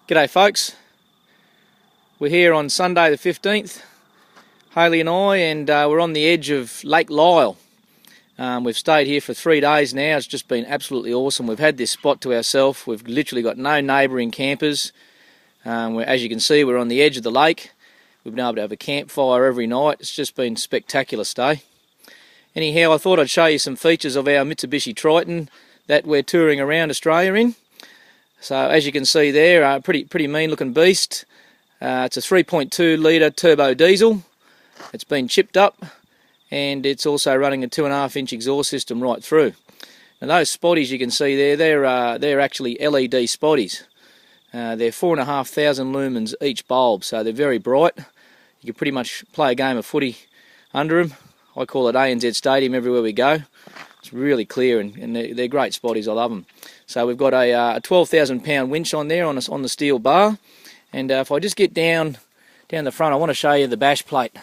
G'day folks, we're here on Sunday the 15th, Hayley and I, and we're on the edge of Lake Lyell. We've stayed here for 3 days now. It's just been absolutely awesome. We've had this spot to ourselves. We've literally got no neighbouring campers. As you can see, we're on the edge of the lake. We've been able to have a campfire every night. It's just been a spectacular stay. Anyhow, I thought I'd show you some features of our Mitsubishi Triton that we're touring around Australia in. So as you can see there, a pretty mean looking beast. It's a 3.2 litre turbo diesel. It's been chipped up, and it's also running a 2.5-inch exhaust system right through. Now those spotties you can see there, they're actually LED spotties. They're 4,500 lumens each bulb, so they're very bright. You can pretty much play a game of footy under them. I call it ANZ Stadium everywhere we go. It's really clear, and they're great spotties. I love them. So we've got a 12,000 pound winch on there on the steel bar, and if I just get down the front, I want to show you the bash plate.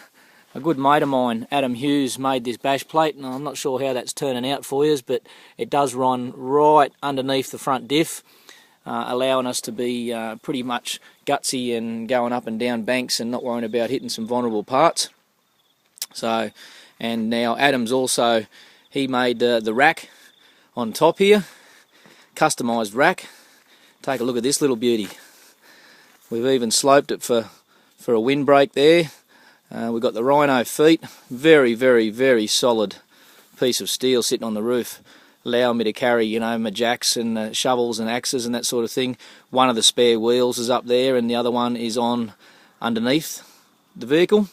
A good mate of mine, Adam Hughes, made this bash plate, and I'm not sure how that's turning out for you, but it does run right underneath the front diff, allowing us to be pretty much gutsy and going up and down banks and not worrying about hitting some vulnerable parts. So, and now Adam's also, he made the rack on top here, customised rack. Take a look at this little beauty. We've even sloped it for a windbreak there. We've got the rhino feet, very solid piece of steel sitting on the roof, allowing me to carry, you know, my jacks and shovels and axes and that sort of thing. One of the spare wheels is up there, and the other one is on underneath the vehicle.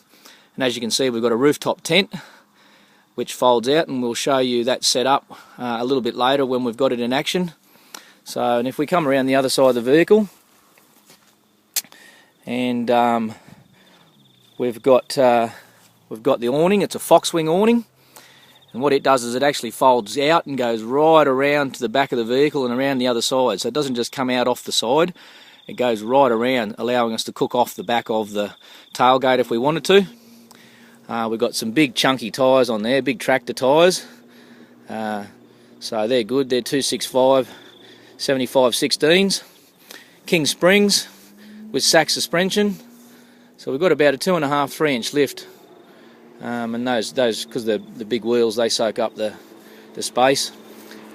And as you can see, we've got a rooftop tent which folds out, and we'll show you that set up a little bit later when we've got it in action. So, and if we come around the other side of the vehicle, and we've got the awning. It's a Foxwing awning, and what it does is it actually folds out and goes right around to the back of the vehicle and around the other side. So it doesn't just come out off the side, it goes right around, allowing us to cook off the back of the tailgate if we wanted to. We've got some big chunky tyres on there, big tractor tyres, so they're good. They're 265 75/16s, King springs with sack suspension. So we've got about a 2.5–3 inch lift, and those because the big wheels, they soak up the space.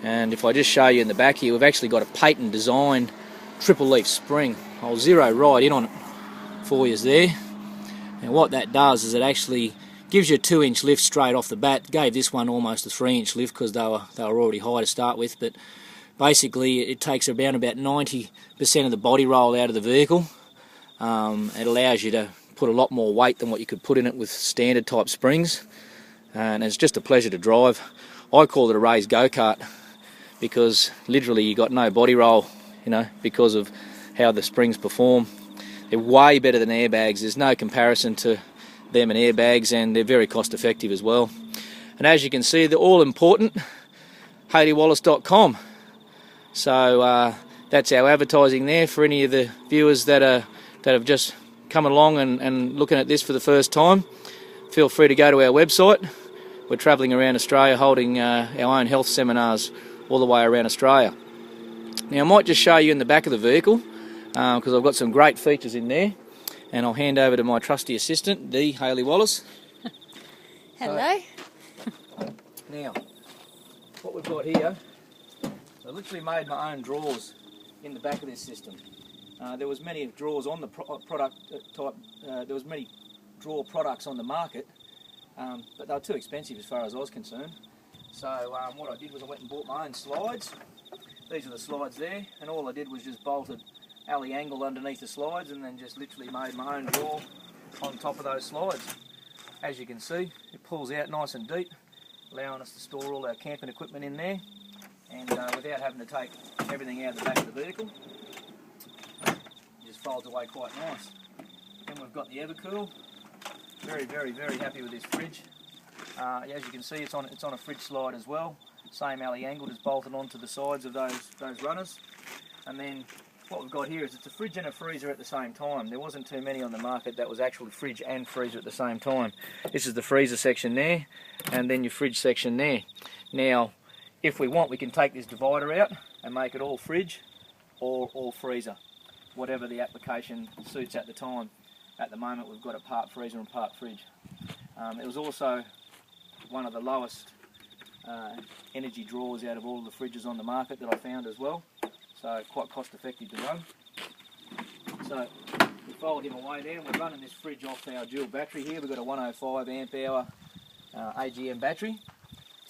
And if I just show you in the back here, we've actually got a patent designed triple leaf spring. I'll zero right in on it for you there. And what that does is it actually gives you a 2-inch lift straight off the bat. Gave this one almost a 3-inch lift because they were already high to start with, but basically it takes around about 90% of the body roll out of the vehicle. It allows you to put a lot more weight than what you could put in it with standard type springs, and it's just a pleasure to drive. I call it a raised go-kart because literally you got no body roll, you know, because of how the springs perform. They're way better than airbags. There's no comparison to them and airbags, and they're very cost effective as well. And as you can see, they're all important, HayleyWallace.com. So that's our advertising there for any of the viewers that have just come along and looking at this for the first time. Feel free to go to our website. We're travelling around Australia holding our own health seminars all the way around Australia. Now I might just show you in the back of the vehicle because I've got some great features in there, and I'll hand over to my trusty assistant, the Hayley Wallace. Hello. So, now, what we've got here, I literally made my own drawers in the back of this system. There was many drawers on the product type. There was many drawer products on the market, but they were too expensive as far as I was concerned. So what I did was I went and bought my own slides. These are the slides there, and all I did was just bolted alley angle underneath the slides, and then just literally made my own drawer on top of those slides. As you can see, it pulls out nice and deep, allowing us to store all our camping equipment in there, and without having to take everything out of the back of the vehicle. Just folds away quite nice. Then we've got the Evercool. Very happy with this fridge. As you can see, it's on a fridge slide as well. Same alley angle, just bolted onto the sides of those runners. And then what we've got here is it's a fridge and a freezer at the same time. There wasn't too many on the market that was actually fridge and freezer at the same time. This is the freezer section there, and then your fridge section there. Now, if we want, we can take this divider out and make it all fridge or all freezer. whatever the application suits at the time. At the moment we've got a part freezer and part fridge. It was also one of the lowest energy draws out of all of the fridges on the market that I found as well, so quite cost effective to run. So we fold him away there, and we're running this fridge off our dual battery here. We've got a 105 amp hour AGM battery,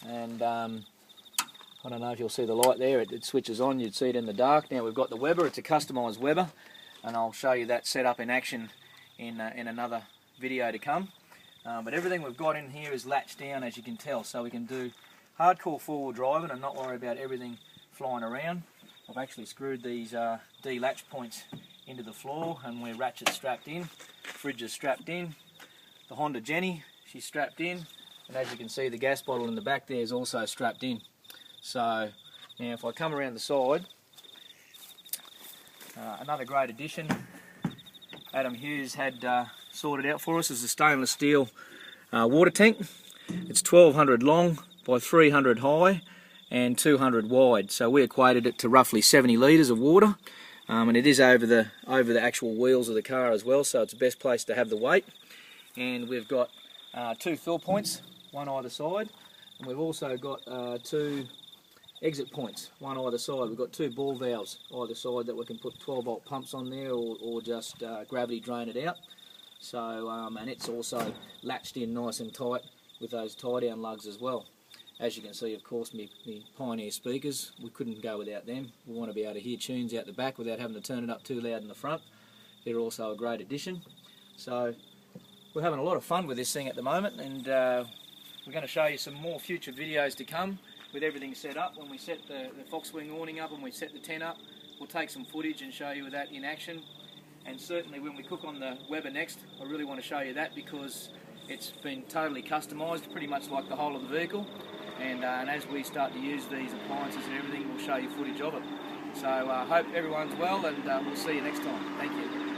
and I don't know if you'll see the light there, it switches on, you'd see it in the dark. Now we've got the Weber, it's a customised Weber, and I'll show you that set up in action in another video to come. But everything we've got in here is latched down, as you can tell, so we can do hardcore four-wheel driving and not worry about everything flying around. I've actually screwed these D-latch points into the floor, and we're ratchet strapped in. Fridge is strapped in. The Honda Jenny, she's strapped in, and as you can see the gas bottle in the back there is also strapped in. So now if I come around the side, another great addition Adam Hughes had sorted out for us is a stainless steel water tank. It's 1200 long by 300 high and 200 wide, so we equated it to roughly 70 litres of water, and it is over the actual wheels of the car as well, so it's the best place to have the weight. And we've got 2 fill points, one either side, and we've also got 2 exit points, one either side. We've got 2 ball valves either side that we can put 12 volt pumps on there, or just gravity drain it out. So and it's also latched in nice and tight with those tie down lugs as well. As you can see, of course, me Pioneer speakers, we couldn't go without them. We want to be able to hear tunes out the back without having to turn it up too loud in the front. They're also a great addition. So we're having a lot of fun with this thing at the moment, and we're going to show you some more future videos to come with everything set up. When we set the Foxwing awning up and we set the tent up, we'll take some footage and show you that in action. And certainly when we cook on the Weber next, I really want to show you that, because it's been totally customised, pretty much like the whole of the vehicle. And as we start to use these appliances and everything, we'll show you footage of it. So I hope everyone's well, and we'll see you next time. Thank you.